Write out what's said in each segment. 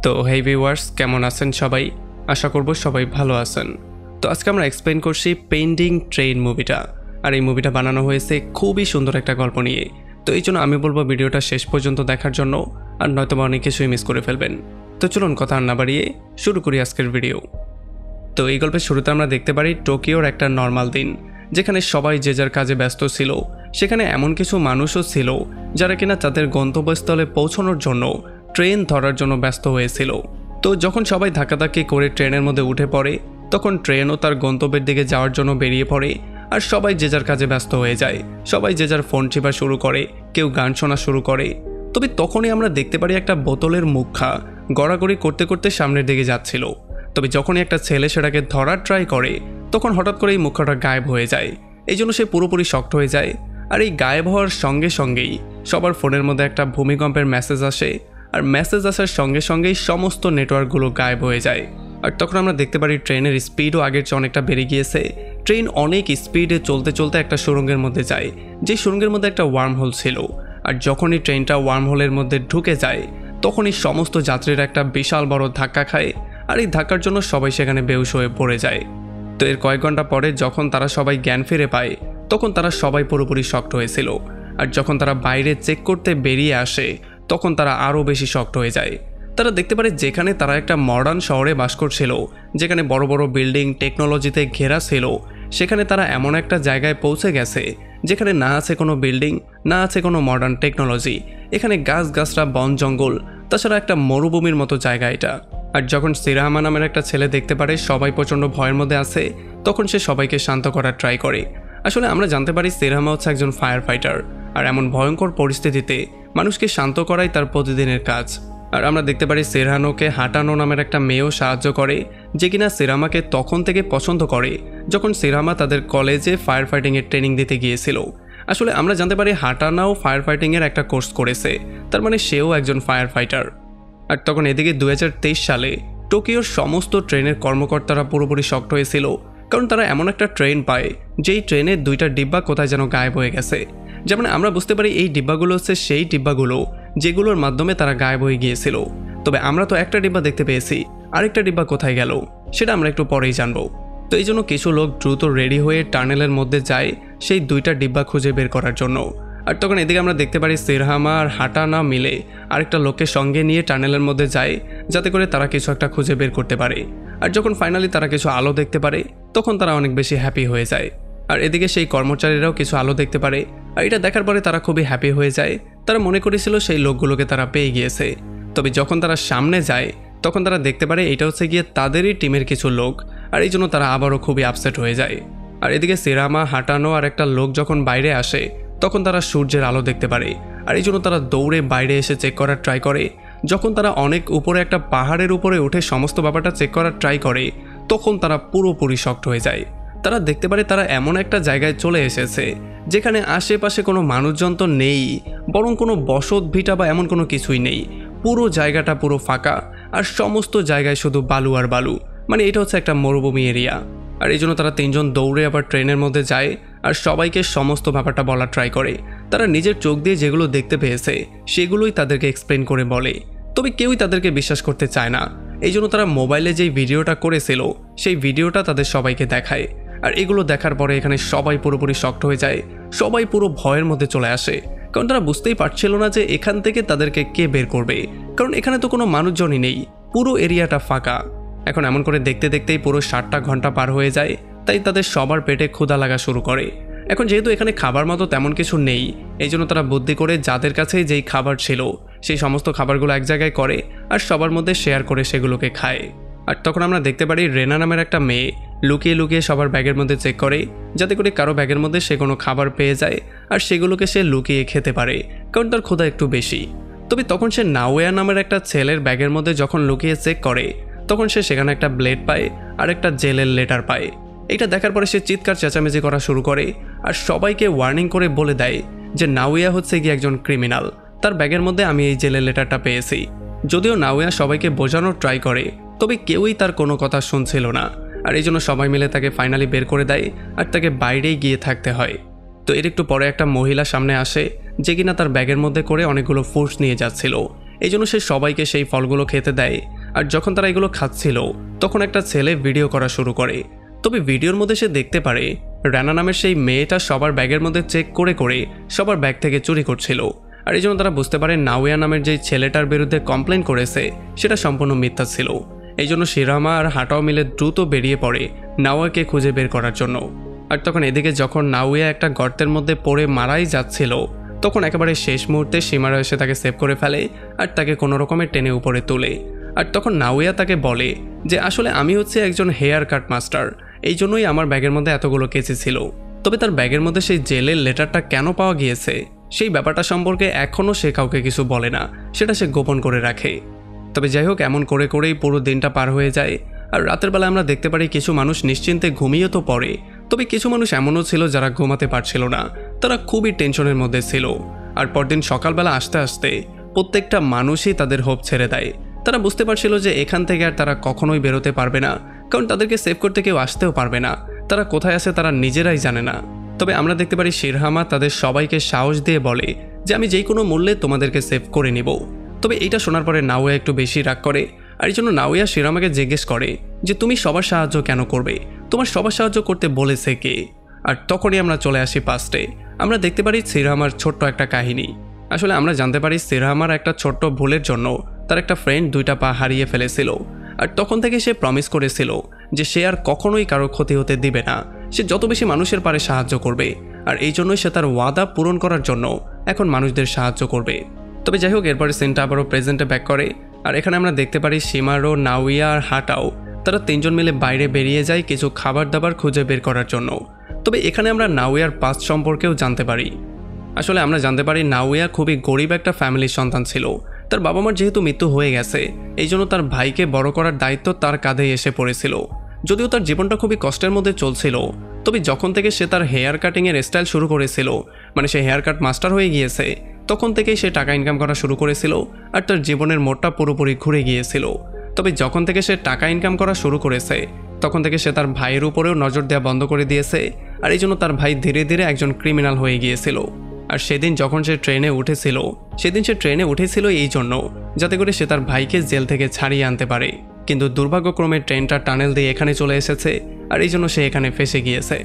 তো হেই ভিউয়ার্স, কেমন আছেন সবাই? আশা করব সবাই ভালো আছেন। তো আজকে আমরা এক্সপ্লেন করছি পেন্ডিং ট্রেন মুভিটা। আর এই মুভিটা বানানো হয়েছে খুবই সুন্দর একটা গল্প নিয়ে। তো এই জন্য আমি বলবো ভিডিওটা শেষ পর্যন্ত দেখার জন্য, আর নয়তো অনেক কিছুই মিস করে ফেলবেন। তো চলুন কথা না বাড়িয়ে শুরু করি আজকের ভিডিও। তো এই গল্পের শুরুতে আমরা দেখতে পারি টোকিওর একটা নর্মাল দিন, যেখানে সবাই যে যার কাজে ব্যস্ত ছিল। সেখানে এমন কিছু মানুষও ছিল যারা কিনা তাদের গন্তব্যস্থলে পৌঁছানোর জন্য ট্রেন ধরার জন্য ব্যস্ত হয়েছিল। তো যখন সবাই ধাক্কাধাক্কি করে ট্রেনের মধ্যে উঠে পড়ে, তখন ট্রেনও তার গন্তব্যের দিকে যাওয়ার জন্য বেরিয়ে পড়ে। আর সবাই যে যার কাজে ব্যস্ত হয়ে যায়, সবাই যে যার ফোন টিপা শুরু করে, কেউ গান শোনা শুরু করে। তবে তখনই আমরা দেখতে পারি একটা বোতলের মুখা গড়াগড়ি করতে করতে সামনের দিকে যাচ্ছিল। তবে যখনই একটা ছেলে সেটাকে ধরার ট্রাই করে, তখন হঠাৎ করে এই মুখাটা গায়েব হয়ে যায়। এই জন্য সে পুরোপুরি শক্ট হয়ে যায়। আর এই গায়েব হওয়ার সঙ্গে সঙ্গেই সবার ফোনের মধ্যে একটা ভূমিকম্পের মেসেজ আসে। আর মেসেজ আসার সঙ্গে সঙ্গেই সমস্ত নেটওয়ার্কগুলো গায়েব হয়ে যায়। আর তখন আমরা দেখতে পারি ট্রেনের স্পিডও আগের চেয়ে অনেকটা বেড়ে গিয়েছে। ট্রেন অনেক স্পিডে চলতে চলতে একটা সুড়ঙ্গের মধ্যে যায়, যে সুড়ঙ্গের মধ্যে একটা ওয়ার্ম হোল ছিল। আর যখনই ট্রেনটা ওয়ার্ম হোলের মধ্যে ঢুকে যায়, তখনই সমস্ত যাত্রীরা একটা বিশাল বড় ধাক্কা খায়। আর এই ধাক্কার জন্য সবাই সেখানে বেহুশ হয়ে পড়ে যায়। তো এর কয়েক ঘন্টা পরে যখন তারা সবাই জ্ঞান ফিরে পায়, তখন তারা সবাই পুরোপুরি শক্ট হয়েছিল। আর যখন তারা বাইরে চেক করতে বেরিয়ে আসে, তখন তারা আরও বেশি শক্ট হয়ে যায়। তারা দেখতে পারে যেখানে তারা একটা মডার্ন শহরে বাস করছিল, যেখানে বড় বড় বিল্ডিং টেকনোলজিতে ঘেরা ছিল, সেখানে তারা এমন একটা জায়গায় পৌঁছে গেছে যেখানে না আছে কোনো বিল্ডিং, না আছে কোনো মডার্ন টেকনোলজি। এখানে গাছগাছরা, বন জঙ্গল, তাছাড়া একটা মরুভূমির মতো জায়গা এটা। আর যখন সিরাহামা নামের একটা ছেলে দেখতে পারে সবাই প্রচণ্ড ভয়ের মধ্যে আছে, তখন সে সবাইকে শান্ত করার ট্রাই করে। আসলে আমরা জানতে পারি সিরাহামা হচ্ছে একজন ফায়ার ফাইটার। আর এমন ভয়ঙ্কর পরিস্থিতিতে মানুষকে শান্ত করাই তার প্রতিদিনের কাজ। আর আমরা দেখতে পারি সিরহানোকে হাঁটানো নামের একটা মেয়েও সাহায্য করে, যে কিনা সিরামাকে তখন থেকে পছন্দ করে যখন সিরামা তাদের কলেজে ফায়ার ফাইটিংয়ের ট্রেনিং দিতে গিয়েছিল। আসলে আমরা জানতে পারি হাঁটানাও ফায়ার ফাইটিংয়ের একটা কোর্স করেছে, তার মানে সেও একজন ফায়ার ফাইটার। আর তখন এদিকে 2023 সালে টোকিওর সমস্ত ট্রেনের কর্মকর্তারা পুরোপুরি শক্ট হয়েছিল, কারণ তারা এমন একটা ট্রেন পায় যেই ট্রেনের দুইটা ডিব্বা কোথায় যেন গায়েব হয়ে গেছে। যেমন আমরা বুঝতে পারি এই ডিব্বাগুলো হচ্ছে সেই ডিব্বাগুলো যেগুলোর মাধ্যমে তারা গায়েব হয়ে গিয়েছিল। তবে আমরা তো একটা ডিব্বা দেখতে পেয়েছি, আরেকটা ডিব্বা কোথায় গেল সেটা আমরা একটু পরেই জানবো। তো এই জন্য কিছু লোক দ্রুত রেডি হয়ে টানেলের মধ্যে যায় সেই দুইটা ডিব্বা খুঁজে বের করার জন্য। আর তখন এদিকে আমরা দেখতে পারি সিরহামা আর হাঁটানা মিলে আরেকটা লোককে সঙ্গে নিয়ে টানেলের মধ্যে যায়, যাতে করে তারা কিছু একটা খুঁজে বের করতে পারে। আর যখন ফাইনালি তারা কিছু আলো দেখতে পারে, তখন তারা অনেক বেশি হ্যাপি হয়ে যায়। আর এদিকে সেই কর্মচারীরাও কিছু আলো দেখতে পারে, আর এটা দেখার পরে তারা খুবই হ্যাপি হয়ে যায়। তারা মনে করেছিল সেই লোকগুলোকে তারা পেয়ে গিয়েছে। তবে যখন তারা সামনে যায়, তখন তারা দেখতে পারে এটা হচ্ছে গিয়ে তাদেরই টিমের কিছু লোক। আর এই জন্য তারা আবারও খুবই আপসেট হয়ে যায়। আর এদিকে সিরামা, হাঁটানো আর একটা লোক যখন বাইরে আসে, তখন তারা সূর্যের আলো দেখতে পারে। আর এই জন্য তারা দৌড়ে বাইরে এসে চেক করার ট্রাই করে। যখন তারা অনেক উপরে একটা পাহাড়ের উপরে উঠে সমস্ত ব্যাপারটা চেক করার ট্রাই করে, তখন তারা পুরোপুরি শক্ট হয়ে যায়। তারা দেখতে পারে তারা এমন একটা জায়গায় চলে এসেছে যেখানে আশেপাশে কোনো মানুষজন তো নেই, বরং কোনো বসত ভিটা বা এমন কোনো কিছুই নেই। পুরো জায়গাটা পুরো ফাঁকা, আর সমস্ত জায়গায় শুধু বালু আর বালু। মানে এটা হচ্ছে একটা মরুভূমি এরিয়া। আর এই জন্য তারা তিনজন দৌড়ে আবার ট্রেনের মধ্যে যায় আর সবাইকে সমস্ত ব্যাপারটা বলার ট্রাই করে। তারা নিজের চোখ দিয়ে যেগুলো দেখতে পেয়েছে সেগুলোই তাদেরকে এক্সপ্লেন করে বলে। তবে কেউই তাদেরকে বিশ্বাস করতে চায় না। এই জন্য তারা মোবাইলে যেই ভিডিওটা করেছিল সেই ভিডিওটা তাদের সবাইকে দেখায়। আর এগুলো দেখার পরে এখানে সবাই পুরোপুরি শক্ট হয়ে যায়। সবাই পুরো ভয়ের মধ্যে চলে আসে, কারণ তারা বুঝতেই পারছিল না যে এখান থেকে তাদেরকে কে বের করবে, কারণ এখানে তো কোনো মানুষজনই নেই, পুরো এরিয়াটা ফাঁকা। এখন এমন করে দেখতে দেখতেই পুরো 7টা ঘন্টা পার হয়ে যায়, তাই তাদের সবার পেটে ক্ষুধা লাগা শুরু করে। এখন যেহেতু এখানে খাবার মতো তেমন কিছু নেই, এই জন্য তারা বুদ্ধি করে যাদের কাছে যেই খাবার ছিল সেই সমস্ত খাবারগুলো এক জায়গায় করে আর সবার মধ্যে শেয়ার করে সেগুলোকে খায়। আর তখন আমরা দেখতে পারি রেনা নামের একটা মেয়ে লুকিয়ে লুকিয়ে সবার ব্যাগের মধ্যে চেক করে, যাতে করে কারো ব্যাগের মধ্যে সে কোনো খাবার পেয়ে যায় আর সেগুলোকে সে লুকিয়ে খেতে পারে, কারণ তার ক্ষুধা একটু বেশি। তবে তখন সে নাওয়া নামের একটা ছেলের ব্যাগের মধ্যে যখন লুকিয়ে চেক করে, তখন সে সেখানে একটা ব্লেড পায় আর একটা জেলের লেটার পায়। এটা দেখার পরে সে চিৎকার চেঁচামেচি করা শুরু করে আর সবাইকে ওয়ার্নিং করে বলে দেয় যে নাওয়া হচ্ছে গিয়ে একজন ক্রিমিনাল, তার ব্যাগের মধ্যে আমি এই জেলের লেটারটা পেয়েছি। যদিও নাওয়া সবাইকে বোঝানোর ট্রাই করে, তবে কেউই তার কোনো কথা শুনছিল না। আর এই জন্য সবাই মিলে তাকে ফাইনালি বের করে দেয় আর তাকে বাইরেই গিয়ে থাকতে হয়। তো এর একটু পরে একটা মহিলা সামনে আসে, যে কিনা তার ব্যাগের মধ্যে করে অনেকগুলো ফ্রুটস নিয়ে যাচ্ছিল। এই জন্য সে সবাইকে সেই ফলগুলো খেতে দেয়। আর যখন তারা এগুলো খাচ্ছিল তখন একটা ছেলে ভিডিও করা শুরু করে। তবে ভিডিওর মধ্যে সে দেখতে পারে রানা নামের সেই মেয়েটা সবার ব্যাগের মধ্যে চেক করে করে সবার ব্যাগ থেকে চুরি করছিল। আর এই জন্য তারা বুঝতে পারে নাওয়া নামের যে ছেলেটার বিরুদ্ধে কমপ্লেন করেছে সেটা সম্পূর্ণ মিথ্যা ছিল। এই জন্য শিরামা আর হাটাও মিলে দ্রুত বেরিয়ে পড়ে নাওয়াকে খুঁজে বের করার জন্য। আর তখন এদিকে যখন নাওয়া একটা গর্তের মধ্যে পড়ে মারাই যাচ্ছিল তখন একেবারে শেষ মুহূর্তে সীমারা এসে তাকে সেভ করে ফেলে আর তাকে কোনো রকমের টেনে উপরে তোলে। আর তখন নাওয়া তাকে বলে যে আসলে আমি হচ্ছে একজন হেয়ার কাট মাস্টার, এই জন্যই আমার ব্যাগের মধ্যে এতগুলো কেচি ছিল। তবে তার ব্যাগের মধ্যে সেই জেলের লেটারটা কেন পাওয়া গিয়েছে সেই ব্যাপারটা সম্পর্কে এখনও সে কাউকে কিছু বলে না, সেটা সে গোপন করে রাখে। তবে যাই হোক, এমন করে করেই পুরো দিনটা পার হয়ে যায়। আর রাতের বেলা আমরা দেখতে পারি কিছু মানুষ নিশ্চিন্তে ঘুমিয়ে তো পড়ে, তবে কিছু মানুষ এমনও ছিল যারা ঘুমাতে পারছিল না, তারা খুবই টেনশনের মধ্যে ছিল। আর পরদিন সকালবেলা আসতে আসতে প্রত্যেকটা মানুষই তাদের হোপ ছেড়ে দেয়। তারা বুঝতে পারছিল যে এখান থেকে আর তারা কখনোই বেরোতে পারবে না, কারণ তাদেরকে সেভ করতে কেউ আসতেও পারবে না। তারা কোথায় আছে তারা নিজেরাই জানে না। তবে আমরা দেখতে পারি শিরহামা তাদের সবাইকে সাহস দিয়ে বলে যে আমি যেই কোনো মূল্যে তোমাদেরকে সেভ করে নিব। তবে এইটা শোনার পরে নাওয়া একটু বেশি রাগ করে, আর এই জন্য নাওয়া শিরহামাকে জিজ্ঞেস করে যে তুমি সবার সাহায্য কেন করবে, তোমার সবার সাহায্য করতে বলেছে কে। আর তখনই আমরা চলে আসি পাস্টে। আমরা দেখতে পারি শিরহামার ছোট্ট একটা কাহিনী। আসলে আমরা জানতে পারি শিরহামার একটা ছোট্ট ভুলের জন্য তার একটা ফ্রেন্ড 2টা পা হারিয়ে ফেলেছিল। আর তখন থেকে সে প্রমিস করেছিল যে সে আর কখনোই কারো ক্ষতি হতে দিবে না, সে যত বেশি মানুষের পারে সাহায্য করবে। আর এই জন্যই সে তার ওয়াদা পূরণ করার জন্য এখন মানুষদের সাহায্য করবে। তবে যাই হোক, এরপরে সিনটা আবারও প্রেজেন্টে ব্যাক করে। আর এখানে আমরা দেখতে পারি শিমারো, নাওয়া আর হাটাও তারা 3জন মিলে বাইরে বেরিয়ে যায় কিছু খাবার দাবার খুঁজে বের করার জন্য। তবে এখানে আমরা নাওয়ার পাস্ট সম্পর্কেও জানতে পারি। আসলে আমরা জানতে পারি নাওয়া খুবই গরিব একটা ফ্যামিলির সন্তান ছিল। তার বাবা মার যেহেতু মৃত্যু হয়ে গেছে এই জন্য তার ভাইকে বড় করার দায়িত্ব তার কাঁধেই এসে পড়েছিল। যদিও তার জীবনটা খুবই কষ্টের মধ্যে চলছিল, তবে যখন থেকে সে তার হেয়ার কাটিংয়ের স্টাইল শুরু করেছিল, মানে সে হেয়ার কাট মাস্টার হয়ে গিয়েছে, তখন থেকেই সে টাকা ইনকাম করা শুরু করেছিল আর তার জীবনের মোড়টা পুরোপুরি ঘুরে গিয়েছিল। তবে যখন থেকে সে টাকা ইনকাম করা শুরু করেছে তখন থেকে সে তার ভাইয়ের উপরেও নজর দেওয়া বন্ধ করে দিয়েছে। আর এই জন্য তার ভাই ধীরে ধীরে একজন ক্রিমিনাল হয়ে গিয়েছিল। আর সেদিন যখন সে ট্রেনে উঠেছিল, সেদিন সে ট্রেনে উঠেছিল এই জন্য যাতে করে সে তার ভাইকে জেল থেকে ছাড়িয়ে আনতে পারে। কিন্তু দুর্ভাগ্যক্রমে ট্রেনটা টানেল দিয়ে এখানে চলে এসেছে আর এই জন্য সে এখানে ফেসে গিয়েছে।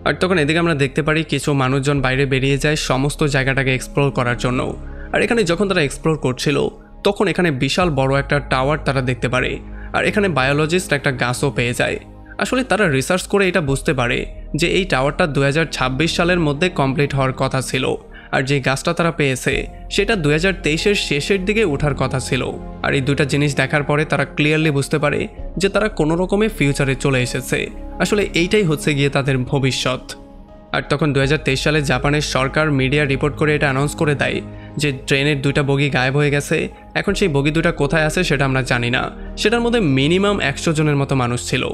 আর তখন এদিকে আমরা দেখতে পারি কিছু মানুষজন বাইরে বেরিয়ে যায় সমস্ত জায়গাটাকে এক্সপ্লোর করার জন্য। আর এখানে যখন তারা এক্সপ্লোর করছিল তখন এখানে বিশাল বড় একটা টাওয়ার তারা দেখতে পারে। আর এখানে বায়োলজিস্ট একটা গাছও পেয়ে যায়। আসলে তারা রিসার্চ করে এটা বুঝতে পারে যে এই টাওয়ারটা 2026 সালের মধ্যে কমপ্লিট হওয়ার কথা ছিল, আর যে গাছটা তারা পেয়েছে সেটা 2023-এর শেষের দিকে ওঠার কথা ছিল। আর এই দুটা জিনিস দেখার পরে তারা ক্লিয়ারলি বুঝতে পারে যে তারা কোনো রকমে ফিউচারে চলে এসেছে। আসলে এইটাই হচ্ছে গিয়ে তাদের ভবিষ্যৎ। আর তখন 2023 সালে জাপানের সরকার মিডিয়া রিপোর্ট করে এটা অ্যানাউন্স করে দেয় যে ট্রেনের 2টা বগি গায়েব হয়ে গেছে। এখন সেই বগি 2টা কোথায় আছে সেটা আমরা জানি না। সেটার মধ্যে মিনিমাম 100 জনের মতো মানুষ ছিল।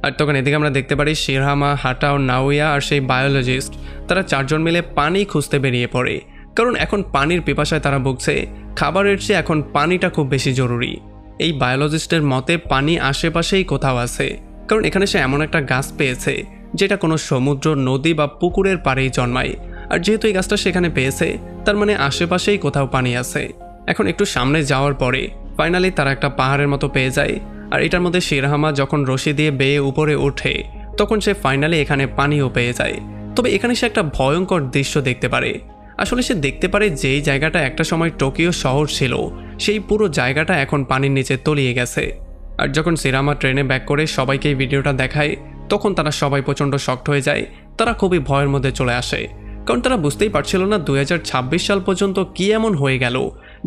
আর তখন এদিকে আমরা দেখতে পারি শিরহামা, হাটাও, নাওয়া আর সেই বায়োলজিস্ট তারা 4জন মিলে পানি খুঁজতে বেরিয়ে পড়ে, কারণ এখন পানির পিপাসায় তারা ভুগছে। খাবারের চেয়ে এখন পানিটা খুব বেশি জরুরি। এই বায়োলজিস্টের মতে পানি আশেপাশেই কোথাও আছে, কারণ এখানে সে এমন একটা গাছ পেয়েছে যেটা কোনো সমুদ্র, নদী বা পুকুরের পাড়েই জন্মায়। আর যেহেতু এই গাছটা সেখানে পেয়েছে তার মানে আশেপাশেই কোথাও পানি আছে। এখন একটু সামনে যাওয়ার পরে ফাইনালি তারা একটা পাহাড়ের মতো পেয়ে যায়। আর এটার মধ্যে শিরহামা যখন রশি দিয়ে বেয়ে উপরে ওঠে তখন সে ফাইনালি এখানে পানিও পেয়ে যায়। তবে এখানে সে একটা ভয়ঙ্কর দৃশ্য দেখতে পারে। আসলে সে দেখতে পারে যেই জায়গাটা একটা সময় টোকিও শহর ছিল সেই পুরো জায়গাটা এখন পানির নিচে তলিয়ে গেছে। আর যখন শিরহামা ট্রেনে ব্যাক করে সবাইকে এই ভিডিওটা দেখায় তখন তারা সবাই প্রচণ্ড শকড হয়ে যায়। তারা খুবই ভয়ের মধ্যে চলে আসে, কারণ তারা বুঝতেই পারছিল না 2026 সাল পর্যন্ত কি এমন হয়ে গেল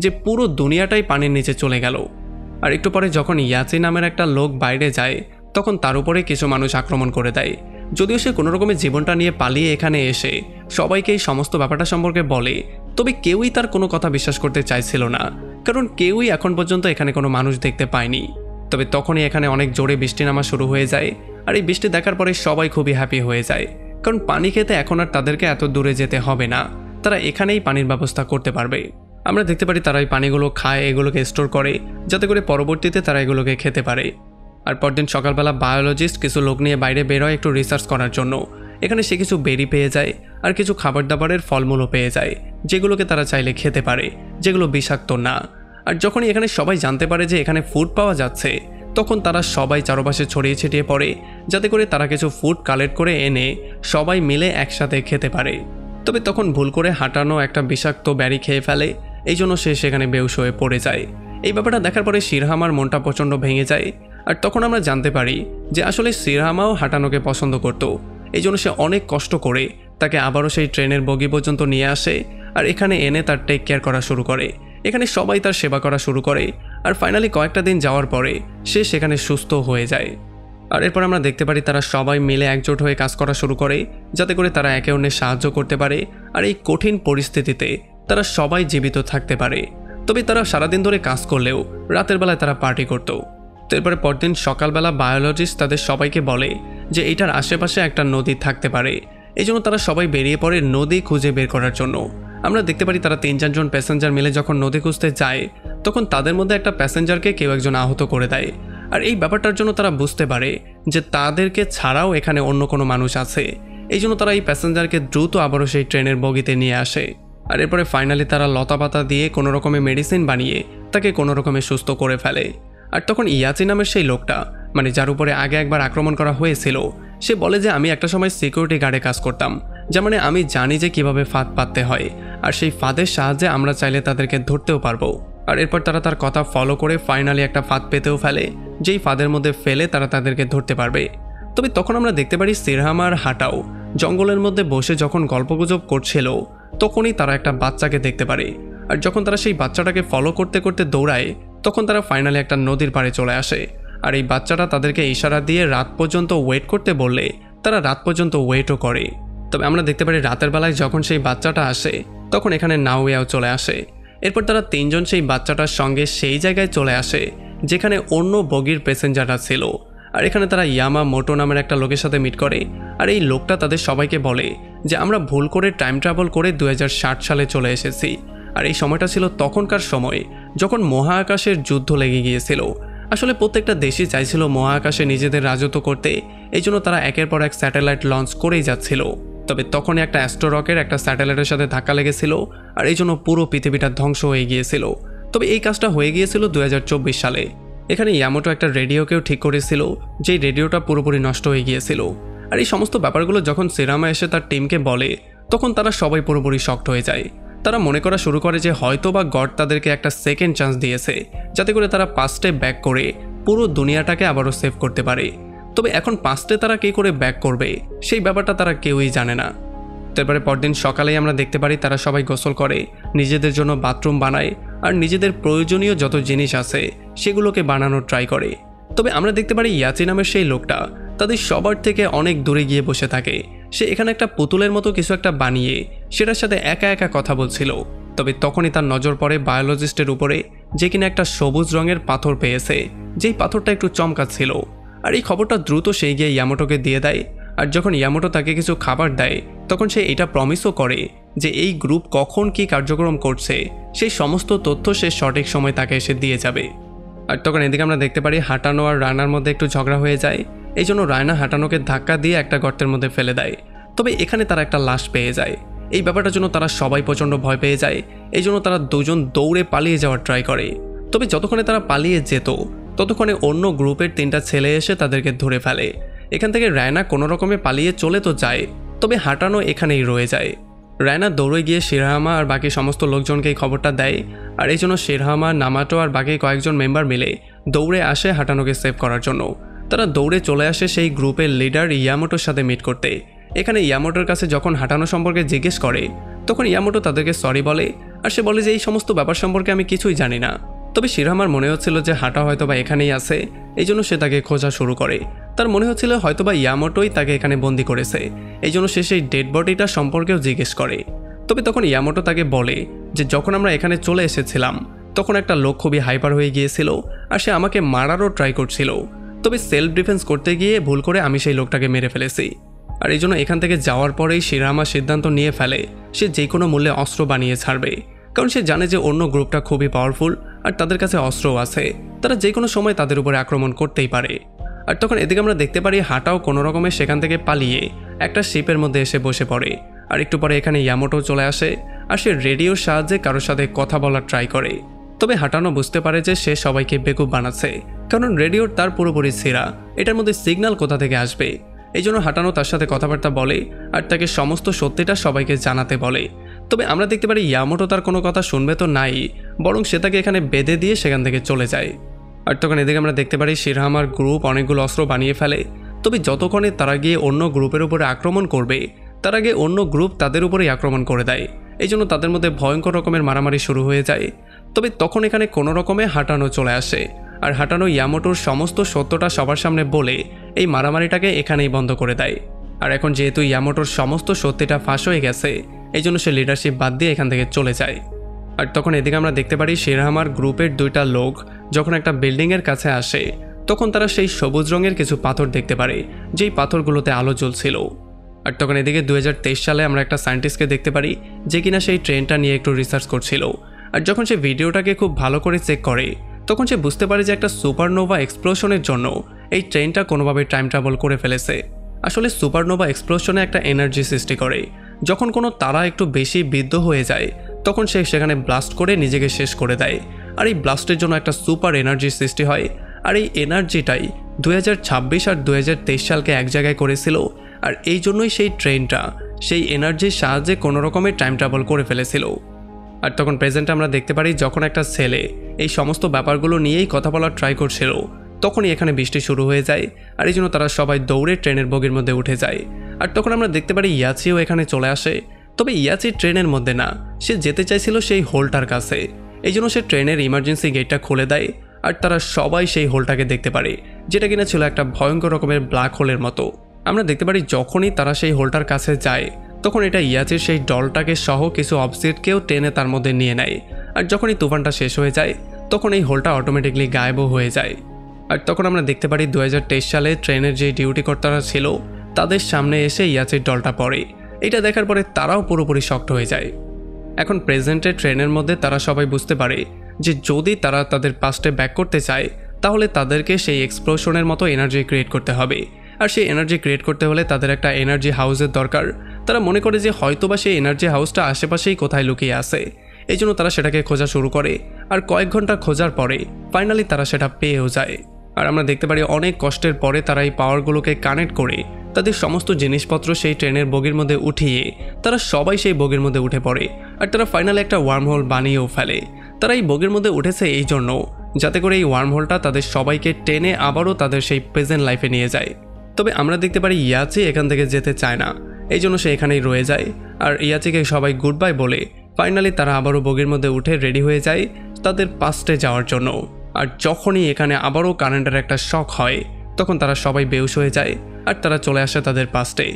যে পুরো দুনিয়াটাই পানির নিচে চলে গেল। আর একটু পরে যখন ইয়াচি নামের একটা লোক বাইরে যায় তখন তার উপরে কিছু মানুষ আক্রমণ করে দেয়। যদিও সে কোনো রকমের জীবনটা নিয়ে পালিয়ে এখানে এসে সবাইকে এই সমস্ত ব্যাপারটা সম্পর্কে বলে, তবে কেউই তার কোনো কথা বিশ্বাস করতে চাইছিল না, কারণ কেউই এখন পর্যন্ত এখানে কোনো মানুষ দেখতে পায়নি। তবে তখনই এখানে অনেক জোরে বৃষ্টি নামা শুরু হয়ে যায়। আর এই বৃষ্টি দেখার পরে সবাই খুবই হ্যাপি হয়ে যায়, কারণ পানি খেতে এখন আর তাদেরকে এত দূরে যেতে হবে না, তারা এখানেই পানির ব্যবস্থা করতে পারবে। আমরা দেখতে পারি তারা এই পানিগুলো খায়, এগুলোকে স্টোর করে যাতে করে পরবর্তীতে তারা এগুলোকে খেতে পারে। আর পরদিন সকালবেলা বায়োলজিস্ট কিছু লোক নিয়ে বাইরে বেরোয় একটু রিসার্চ করার জন্য। এখানে সে কিছু বেরি পেয়ে যায় আর কিছু খাবার দাবারের ফলমূলও পেয়ে যায় যেগুলোকে তারা চাইলে খেতে পারে, যেগুলো বিষাক্ত না। আর যখনই এখানে সবাই জানতে পারে যে এখানে ফুড পাওয়া যাচ্ছে, তখন তারা সবাই চারপাশে ছড়িয়ে ছিটিয়ে পড়ে, যাতে করে তারা কিছু ফুড কালেক্ট করে এনে সবাই মিলে একসাথে খেতে পারে। তবে তখন ভুল করে হাঁটানো একটা বিষাক্ত ব্যারি খেয়ে ফেলে, এই জন্য সে সেখানে বেহুশ হয়ে পড়ে যায়। এই ব্যাপারটা দেখার পরে শিরহামার মনটা প্রচণ্ড ভেঙে যায়। আর তখন আমরা জানতে পারি যে আসলে শিরহামাও হাঁটানোকে পছন্দ করত, এই জন্য সে অনেক কষ্ট করে তাকে আবারও সেই ট্রেনের বগি পর্যন্ত নিয়ে আসে আর এখানে এনে তার টেক কেয়ার করা শুরু করে। এখানে সবাই তার সেবা করা শুরু করে আর ফাইনালি কয়েকটা দিন যাওয়ার পরে সে সেখানে সুস্থ হয়ে যায়। আর এরপর আমরা দেখতে পারি তারা সবাই মিলে একজোট হয়ে কাজ করা শুরু করে, যাতে করে তারা একে অন্যের সাহায্য করতে পারে আর এই কঠিন পরিস্থিতিতে তারা সবাই জীবিত থাকতে পারে। তবে তারা সারাদিন ধরে কাজ করলেও রাতের বেলায় তারা পার্টি করত। তো এরপরে পরদিন সকালবেলা বায়োলজিস্ট তাদের সবাইকে বলে যে এটার আশেপাশে একটা নদী থাকতে পারে, এই জন্য তারা সবাই বেরিয়ে পড়ে নদী খুঁজে বের করার জন্য। আমরা দেখতে পারি তারা 3-4 প্যাসেঞ্জার মিলে যখন নদী খুঁজতে যায়, তখন তাদের মধ্যে একটা প্যাসেঞ্জারকে কেউ একজন আহত করে দেয়। আর এই ব্যাপারটার জন্য তারা বুঝতে পারে যে তাদেরকে ছাড়াও এখানে অন্য কোনো মানুষ আছে, এই জন্য তারা এই প্যাসেঞ্জারকে দ্রুত আবারও সেই ট্রেনের বগিতে নিয়ে আসে। আর এরপরে ফাইনালি তারা লতাপাতা দিয়ে কোনো রকমের মেডিসিন বানিয়ে তাকে কোনো রকমে সুস্থ করে ফেলে। আর তখন ইয়াচি নামের সেই লোকটা, মানে যার উপরে আগে একবার আক্রমণ করা হয়েছিল, সে বলে যে আমি একটা সময় সিকিউরিটি গার্ডে কাজ করতাম, যা মানে আমি জানি যে কিভাবে ফাঁদ পাততে হয়, আর সেই ফাঁদের সাহায্যে আমরা চাইলে তাদেরকে ধরতেও পারবো। আর এরপর তারা তার কথা ফলো করে ফাইনালি একটা ফাঁদ পেতেও ফেলে, যেই ফাঁদের মধ্যে ফেলে তারা তাদেরকে ধরতে পারবে। তবে তখন আমরা দেখতে পারি শিরহামা আর হাঁটাও জঙ্গলের মধ্যে বসে যখন গল্পগুজব করছিল, তখনই তারা একটা বাচ্চাকে দেখতে পারে। আর যখন তারা সেই বাচ্চাটাকে ফলো করতে করতে দৌড়ায়, তখন তারা ফাইনালি একটা নদীর পাড়ে চলে আসে। আর এই বাচ্চাটা তাদেরকে ইশারা দিয়ে রাত পর্যন্ত ওয়েট করতে বললে তারা রাত পর্যন্ত ওয়েটও করে। তবে আমরা দেখতে পারি রাতের বেলায় যখন সেই বাচ্চাটা আসে, তখন এখানে নাওয়াও চলে আসে। এরপর তারা 3 জন সেই বাচ্চাটার সঙ্গে সেই জায়গায় চলে আসে যেখানে অন্য বগির প্যাসেঞ্জাররা ছিল। আর এখানে তারা ইয়ামা মোটো নামের একটা লোকের সাথে মিট করে। আর এই লোকটা তাদের সবাইকে বলে যে আমরা ভুল করে টাইম ট্রাভেল করে 2060 সালে চলে এসেছি। আর এই সময়টা ছিল তখনকার সময় যখন মহাকাশের যুদ্ধ লেগে গিয়েছিল। আসলে প্রত্যেকটা দেশই চাইছিল মহাকাশে নিজেদের রাজত্ব করতে, এই জন্য তারা একের পর এক স্যাটেলাইট লঞ্চ করেই যাচ্ছিল। তবে তখনই একটা অ্যাস্ট্রোরকের একটা স্যাটেলাইটের সাথে ধাক্কা লেগেছিল, আর এই জন্য পুরো পৃথিবীটা ধ্বংস হয়ে গিয়েছিল। তবে এই কাজটা হয়ে গিয়েছিল 2024 সালে। এখানে ইয়ামোটো একটা রেডিওকেও ঠিক করেছিল, যেই রেডিওটা পুরোপুরি নষ্ট হয়ে গিয়েছিল। আর এই সমস্ত ব্যাপারগুলো যখন শিরহামা এসে তার টিমকে বলে, তখন তারা সবাই পুরোপুরি শকড হয়ে যায়। তারা মনে করা শুরু করে যে হয়তো বা গড তাদেরকে একটা সেকেন্ড চান্স দিয়েছে, যাতে করে তারা 5 স্টেপ ব্যাক করে পুরো দুনিয়াটাকে আবারও সেভ করতে পারে। তবে এখন 5 তারা কী করে ব্যাক করবে সেই ব্যাপারটা তারা কেউই জানে না। তারপরে পরদিন সকালেই আমরা দেখতে পারি তারা সবাই গোসল করে, নিজেদের জন্য বাথরুম বানায় আর নিজেদের প্রয়োজনীয় যত জিনিস আছে সেগুলোকে বানানোর ট্রাই করে। তবে আমরা দেখতে পারি ইয়াচি নামের সেই লোকটা তাদের সবার থেকে অনেক দূরে গিয়ে বসে থাকে। সে এখানে একটা পুতুলের মতো কিছু একটা বানিয়ে সেটার সাথে একা একা কথা বলছিল। তবে তখনই তার নজর পড়ে বায়োলজিস্টের উপরে, যে কিনা একটা সবুজ রঙের পাথর পেয়েছে, যেই পাথরটা একটু চমকাচ্ছিল। আর এই খবরটা দ্রুত সেই গিয়ে ইয়ামোটোকে দিয়ে দেয়। আর যখন ইয়ামোটো তাকে কিছু খাবার দেয়, তখন সে এটা প্রমিসও করে যে এই গ্রুপ কখন কি কার্যক্রম করছে সেই সমস্ত তথ্য সে সঠিক সময় তাকে এসে দিয়ে যাবে। আর তখন এদিকে আমরা দেখতে পারি হাঁটানো আর রায়নার মধ্যে একটু ঝগড়া হয়ে যায়, এই জন্য রায়না হাঁটানোকে ধাক্কা দিয়ে একটা গর্তের মধ্যে ফেলে দেয়। তবে এখানে তারা একটা লাশ পেয়ে যায়। এই ব্যাপারটার জন্য তারা সবাই প্রচণ্ড ভয় পেয়ে যায়, এই জন্য তারা দুজন দৌড়ে পালিয়ে যাওয়ার ট্রাই করে। তবে যতক্ষণে তারা পালিয়ে যেত, ততক্ষণে অন্য গ্রুপের 3টা ছেলে এসে তাদেরকে ধরে ফেলে। এখান থেকে রায়না কোনো রকমে পালিয়ে চলে তো যায়, তবে হাঁটানো এখানেই রয়ে যায়। রায়না দৌড়ে গিয়ে শিরহামা আর বাকি সমস্ত লোকজনকে এই খবরটা দেয়। আর এই জন্য শিরহামা, নামাটো আর বাকি কয়েকজন মেম্বার মিলে দৌড়ে আসে হাঁটানোকে সেভ করার জন্য। তারা দৌড়ে চলে আসে সেই গ্রুপের লিডার ইয়ামোটোর সাথে মিট করতে। এখানে ইয়ামোটোর কাছে যখন হাঁটানো সম্পর্কে জিজ্ঞেস করে, তখন ইয়ামোটো তাদেরকে সরি বলে। আর সে বলে যে এই সমস্ত ব্যাপার সম্পর্কে আমি কিছুই জানি না। তবে শিরহামার মনে হচ্ছিল যে হাঁটা হয়তোবা এখানেই আছে, এই জন্য সে তাকে খোঁজা শুরু করে। তার মনে হচ্ছিল হয়তোবা ইয়ামোটোই তাকে এখানে বন্দি করেছে, এই জন্য সে সেই ডেড বডিটা সম্পর্কেও জিজ্ঞেস করে। তবে তখন ইয়ামোটো তাকে বলে যে যখন আমরা এখানে চলে এসেছিলাম, তখন একটা লোক খুবই হাইপার হয়ে গিয়েছিল আর সে আমাকে মারারও ট্রাই করছিল। তবে সেলফ ডিফেন্স করতে গিয়ে ভুল করে আমি সেই লোকটাকে মেরে ফেলেছি। আর এই জন্য এখান থেকে যাওয়ার পরেই শিরহামা সিদ্ধান্ত নিয়ে ফেলে সে যে কোনো মূল্যে অস্ত্র বানিয়ে ছাড়বে, কারণ সে জানে যে অন্য গ্রুপটা খুবই পাওয়ারফুল আর তাদের কাছে অস্ত্রও আছে, তারা যে কোনো সময় তাদের উপরে আক্রমণ করতেই পারে। আর তখন এদিকে আমরা দেখতে পারি হাঁটাও কোনো রকমে সেখান থেকে পালিয়ে একটা শিপের মধ্যে এসে বসে পড়ে। আর একটু পরে এখানে ইয়ামোটো চলে আসে আর সে রেডিওর সাহায্যে কারোর সাথে কথা বলার ট্রাই করে। তবে হাঁটানো বুঝতে পারে যে সে সবাইকে বেকুব বানাচ্ছে, কারণ রেডিওর তার পুরোপুরি ছেঁড়া, এটার মধ্যে সিগন্যাল কোথা থেকে আসবে। এই জন্য হাঁটানো তার সাথে কথাবার্তা বলে আর তাকে সমস্ত সত্যিটা সবাইকে জানাতে বলে। তবে আমরা দেখতে পারি ইয়ামাটো তার কোনো কথা শুনবে তো নাই, বরং সে তাকে এখানে বেঁধে দিয়ে সেখান থেকে চলে যায়। আর তখন এদিকে আমরা দেখতে পারি শিরহামার গ্রুপ অনেকগুলো অস্ত্র বানিয়ে ফেলে। তবে যতক্ষণে তারা গিয়ে অন্য গ্রুপের উপরে আক্রমণ করবে, তার আগে অন্য গ্রুপ তাদের উপরেই আক্রমণ করে দেয়। এই জন্য তাদের মধ্যে ভয়ঙ্কর রকমের মারামারি শুরু হয়ে যায়। তবে তখন এখানে কোনো রকমে হাঁটানো চলে আসে, আর হাঁটানো ইয়ামাটোর সমস্ত সত্যটা সবার সামনে বলে এই মারামারিটাকে এখানেই বন্ধ করে দেয়। আর এখন যেহেতু ইয়ামাটোর সমস্ত সত্যিটা ফাঁস হয়ে গেছে, এই জন্য সে লিডারশিপ বাদ দিয়ে এখান থেকে চলে যায়। আর তখন এদিকে আমরা দেখতে পারি শিরহামার গ্রুপের 2টা লোক যখন একটা বিল্ডিংয়ের কাছে আসে, তখন তারা সেই সবুজ রঙের কিছু পাথর দেখতে পারে, যেই পাথরগুলোতে আলো জ্বলছিল। আর তখন এদিকে 2023 সালে আমরা একটা সায়েন্টিস্টকে দেখতে পারি, যে কিনা সেই ট্রেনটা নিয়ে একটু রিসার্চ করছিল। আর যখন সে ভিডিওটাকে খুব ভালো করে চেক করে, তখন সে বুঝতে পারে যে একটা সুপারনোভা এক্সপ্লোশনের জন্য এই ট্রেনটা কোনোভাবে টাইম ট্রাভেল করে ফেলেছে। আসলে সুপারনোভা এক্সপ্লোশনে একটা এনার্জি সৃষ্টি করে, যখন কোনো তারা একটু বেশি বিদ্ধ হয়ে যায়, তখন সে সেখানে ব্লাস্ট করে নিজেকে শেষ করে দেয়। আর এই ব্লাস্টের জন্য একটা সুপার এনার্জি সৃষ্টি হয়। আর এই এনার্জিটাই 2026 আর 2023 সালকে এক জায়গায় করেছিল। আর এই জন্যই সেই ট্রেনটা সেই এনার্জির সাহায্যে কোনো রকমের টাইম ট্রাভেল করে ফেলেছিল। আর তখন প্রেজেন্টে আমরা দেখতে পারি যখন একটা ছেলে এই সমস্ত ব্যাপারগুলো নিয়েই কথা বলার ট্রাই করছিল, তখনই এখানে বৃষ্টি শুরু হয়ে যায়। আর এই জন্য তারা সবাই দৌড়ে ট্রেনের বগির মধ্যে উঠে যায়। আর তখন আমরা দেখতে পারি ইয়াচিও এখানে চলে আসে। তবে ইয়াচি ট্রেনের মধ্যে না, সে যেতে চাইছিল সেই হোলটার কাছে। এই জন্য সে ট্রেনের ইমার্জেন্সি গেটটা খুলে দেয়। আর তারা সবাই সেই হোলটাকে দেখতে পারে, যেটা কিনা ছিল একটা ভয়ঙ্কর রকমের ব্ল্যাক হোলের মতো। আমরা দেখতে পারি যখনই তারা সেই হোলটার কাছে যায়, তখন এটা ইয়াচির সেই ডলটাকে সহ কিছু অবজেক্টকেও টেনে তার মধ্যে নিয়ে নেয়। আর যখনই তুফানটা শেষ হয়ে যায়, তখন এই হোলটা অটোমেটিকলি গায়েবও হয়ে যায়। আর তখন আমরা দেখতে পারি 2023 সালে ট্রেনের যে ডিউটি কর্তারা ছিল, তাদের সামনে এসে ইয়াচির ডলটা পড়ে। এটা দেখার পরে তারাও পুরোপুরি শক্ট হয়ে যায়। এখন প্রেজেন্টে ট্রেনের মধ্যে তারা সবাই বুঝতে পারে যে যদি তারা তাদের পাস্টে ব্যাক করতে চায়, তাহলে তাদেরকে সেই এক্সপ্লোশনের মতো এনার্জি ক্রিয়েট করতে হবে। আর সেই এনার্জি ক্রিয়েট করতে হলে তাদের একটা এনার্জি হাউসের দরকার। তারা মনে করে যে হয়তোবা সেই এনার্জি হাউসটা আশেপাশেই কোথায় লুকিয়ে আছে। এই জন্য তারা সেটাকে খোঁজা শুরু করে। আর কয়েক ঘন্টা খোঁজার পরে ফাইনালি তারা সেটা পেয়েও যায়। আর আমরা দেখতে পারি অনেক কষ্টের পরে তারা এই পাওয়ারগুলোকে কানেক্ট করে তাদের সমস্ত জিনিসপত্র সেই ট্রেনের বগির মধ্যে উঠিয়ে তারা সবাই সেই বগির মধ্যে উঠে পড়ে। আর তারা ফাইনালি একটা ওয়ার্ম হোল বানিয়েও ফেলে। তারা এই বগির মধ্যে উঠেছে এই জন্য যাতে করে এই ওয়ার্ম হোলটা তাদের সবাইকে টেনে আবারও তাদের সেই প্রেজেন্ট লাইফে নিয়ে যায়। তবে আমরা দেখতে পারি ইয়াচি এখান থেকে যেতে চায় না, এই জন্য সে এখানেই রয়ে যায়। আর ইয়াচিকে সবাই গুড বাই বলে ফাইনালি তারা আবারও বগির মধ্যে উঠে রেডি হয়ে যায় তাদের পাস্টে যাওয়ার জন্য। আর যখনই এখানে আবারও কারেন্টের একটা শক হয়, তখন তারা সবাই বেহুশ হয়ে যায় আর তারা চলে আসে তাদের পাস্টে।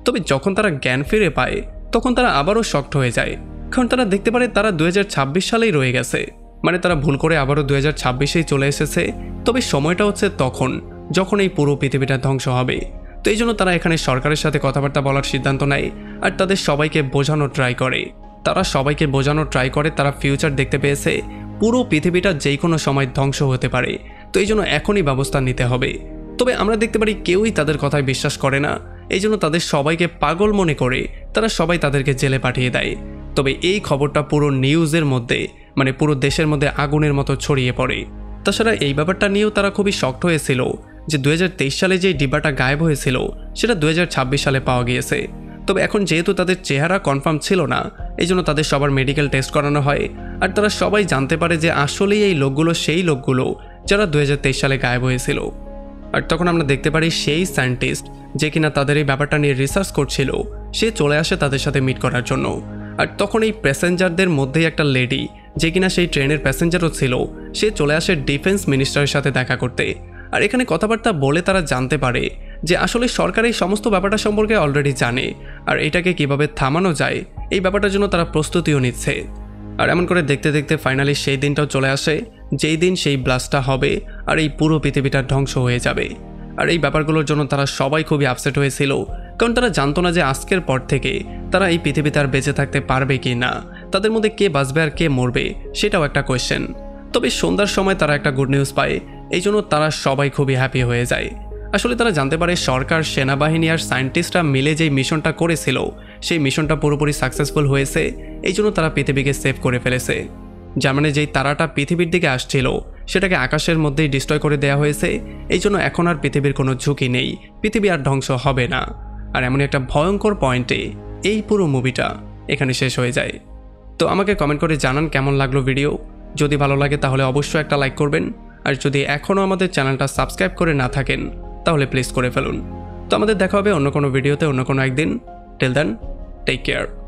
তবে যখন তারা জ্ঞান ফিরে পায়, তখন তারা আবারও শকড হয়ে যায়, কারণ তারা দেখতে পারে তারা 2026 সালেই রয়ে গেছে। মানে তারা ভুল করে আবারও 2026-এই চলে এসেছে। তবে সময়টা হচ্ছে তখন যখন এই পুরো পৃথিবীটা ধ্বংস হবে। তো এই জন্য তারা এখানে সরকারের সাথে কথাবার্তা বলার সিদ্ধান্ত নেয় আর তাদের সবাইকে বোঝানোর ট্রাই করে। তারা ফিউচার দেখতে পেয়েছে, পুরো পৃথিবীটা যেই কোনো সময় ধ্বংস হতে পারে। তো এই জন্য এখনই ব্যবস্থা নিতে হবে। তবে আমরা দেখতে পারি কেউই তাদের কথায় বিশ্বাস করে না। এই জন্য তাদের সবাইকে পাগল মনে করে তারা সবাই তাদেরকে জেলে পাঠিয়ে দেয়। তবে এই খবরটা পুরো নিউজের মধ্যে, মানে পুরো দেশের মধ্যে আগুনের মতো ছড়িয়ে পড়ে। তাছাড়া এই ব্যাপারটা নিয়েও তারা খুবই শক্ট হয়েছিল যে 2023 সালে যে ডিব্বাটা গায়েব হয়েছিল সেটা 2026 সালে পাওয়া গিয়েছে। তবে এখন যেহেতু তাদের চেহারা কনফার্ম ছিল না, এই জন্য তাদের সবার মেডিকেল টেস্ট করানো হয়। আর তারা সবাই জানতে পারে যে আসলেই এই লোকগুলো সেই লোকগুলো যারা 2023 সালে গায়েব হয়েছিল। আর তখন আমরা দেখতে পারি সেই সায়েন্টিস্ট যে কিনা তাদের এই ব্যাপারটা নিয়ে রিসার্চ করছিল, সে চলে আসে তাদের সাথে মিট করার জন্য। আর তখন এই প্যাসেঞ্জারদের মধ্যেই একটা লেডি যে কিনা সেই ট্রেনের প্যাসেঞ্জারও ছিল, সে চলে আসে ডিফেন্স মিনিস্টারের সাথে দেখা করতে। আর এখানে কথাবার্তা বলে তারা জানতে পারে যে আসলে সরকার এই সমস্ত ব্যাপারটা সম্পর্কে অলরেডি জানে, আর এটাকে কিভাবে থামানো যায় এই ব্যাপারটার জন্য তারা প্রস্তুতিও নিচ্ছে। আর এমন করে দেখতে দেখতে ফাইনালি সেই দিনটাও চলে আসে যেই দিন সেই ব্লাস্টটা হবে আর এই পুরো পৃথিবীটা ধ্বংস হয়ে যাবে। আর এই ব্যাপারগুলোর জন্য তারা সবাই খুবই আপসেট হয়েছিল, কারণ তারা জানতো না যে আজকের পর থেকে তারা এই পৃথিবীতে আর বেঁচে থাকতে পারবে কি না, তাদের মধ্যে কে বাঁচবে আর কে মরবে সেটাও একটা কোয়েশ্চেন। তবে সন্ধ্যার সময় তারা একটা গুড নিউজ পায়, এই জন্য তারা সবাই খুবই হ্যাপি হয়ে যায়। আসলে তারা জানতে পারে সরকার, সেনাবাহিনী আর সায়েন্টিস্টরা মিলে যেই মিশনটা করেছিল সেই মিশনটা পুরোপুরি সাকসেসফুল হয়েছে, এই জন্য তারা পৃথিবীকে সেভ করে ফেলেছে। যার মানে যেই তারাটা পৃথিবীর দিকে আসছিল সেটাকে আকাশের মধ্যেই ডিস্ট্রয় করে দেওয়া হয়েছে। এই জন্য এখন আর পৃথিবীর কোনো ঝুঁকি নেই, পৃথিবী আর ধ্বংস হবে না। আর এমনই একটা ভয়ঙ্কর পয়েন্টে এই পুরো মুভিটা এখানে শেষ হয়ে যায়। তো আমাকে কমেন্ট করে জানান কেমন লাগলো ভিডিও। যদি ভালো লাগে তাহলে অবশ্যই একটা লাইক করবেন, আর যদি এখনও আমাদের চ্যানেলটা সাবস্ক্রাইব করে না থাকেন তাহলে প্লিজ করে ফেলুন। তো আমাদের দেখা হবে অন্য কোনো ভিডিওতে অন্য কোনো একদিন। Till then, take care.